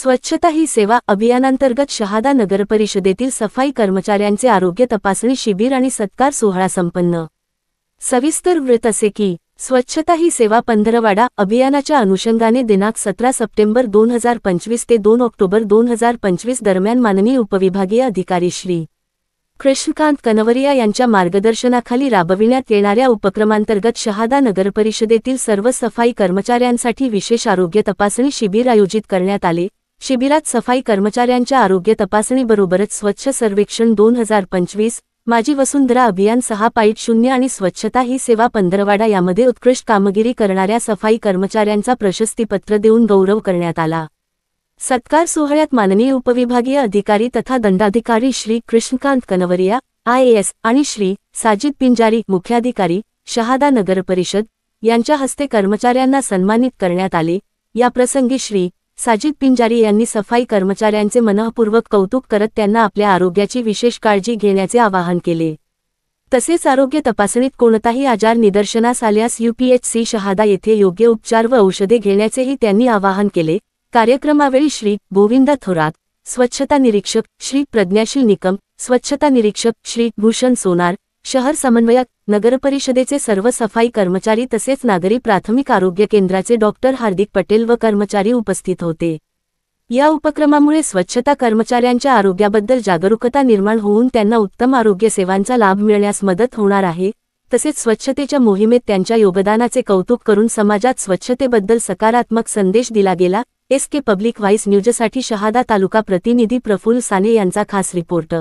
स्वच्छता ही सेवा अभियानांतर्गत शहादा नगरपरिषदेतील सफाई कर्मचाऱ्यांचे आरोग्य तपासणी शिबिर आणि सत्कार सोहळा संपन्न। सविस्तर वृत्त असे की स्वच्छता ही सेवा पंधरवडा अभियानाच्या अनुषंगाने दिनांक 17 सप्टेंबर 2025 ते 2 ऑक्टोबर 2025 दरम्यान माननीय उपविभागीय अधिकारी श्री कृष्णकांत कनवरिया यांच्या मार्गदर्शनाखाली राबविण्यात येणाऱ्या उपक्रमांतर्गत शहादा नगरपरिषदेतील सर्व सफाई कर्मचाऱ्यांसाठी विशेष आरोग्य तपासणी शिबिर आयोजित करण्यात आले। शिबिरात सफाई कर्मचाऱ्यांच्या आरोग्य तपासणीबरोबरच स्वच्छ सर्वेक्षण 2025, माझी वसुंधरा अभियान 6.0 आणि स्वच्छता ही सेवा पंधरवडा यामध्ये उत्कृष्ट कामगिरी करणाऱ्या सफाई कर्मचाऱ्यांचा प्रशस्तीपत्र देऊन गौरव करण्यात आला। सत्कार सोहळ्यात माननीय उपविभागीय अधिकारी तथा दंडाधिकारी श्री कृष्णकांत कनवरिया IAS आणि श्री साजिद पिंजारी मुख्याधिकारी शहादा नगरपरिषद यांच्या हस्ते कर्मचाऱ्यांना सन्मानित करण्यात आले। या प्रसंगी श्री साजिद पिंजारी यांनी सफाई कर्मचाऱ्यांचे मनःपूर्वक कौतुक करत त्यांना आपल्या आरोग्याची विशेष काळजी घेण्याचे आवाहन केले। तसेच आरोग्य तपासणीत कोणताही आजार निदर्शनास आल्यास UPHC शहादा येथे योग्य उपचार व औषधे घेण्याचेही त्यांनी आवाहन केले। कार्यक्रमावेळी श्री गोविंदा थोरात, स्वच्छता निरीक्षक श्री प्रज्ञाशील निकम, स्वच्छता निरीक्षक श्री भूषण सोनार, शहर समन्वयक, नगरपरिषदेचे सर्व सफाई कर्मचारी तसेच नागरी प्राथमिक आरोग्य केंद्राचे डॉक्टर हार्दिक पटेल व कर्मचारी उपस्थित होते। या उपक्रमामुळे स्वच्छता कर्मचाऱ्यांच्या आरोग्याबद्दल जागरूकता निर्माण होऊन त्यांना उत्तम आरोग्य सेवांचा लाभ मिळण्यास मदत होणार आहे। तसेच स्वच्छतेच्या मोहिमेत त्यांच्या योगदानाचे कौतुक करून समाजात स्वच्छतेबद्दल सकारात्मक संदेश दिला गेला। SK पब्लिक व्हॉइस न्यूजसाठी शहादा तालुका प्रतिनिधी प्रफुल्ल साने यांचा खास रिपोर्ट।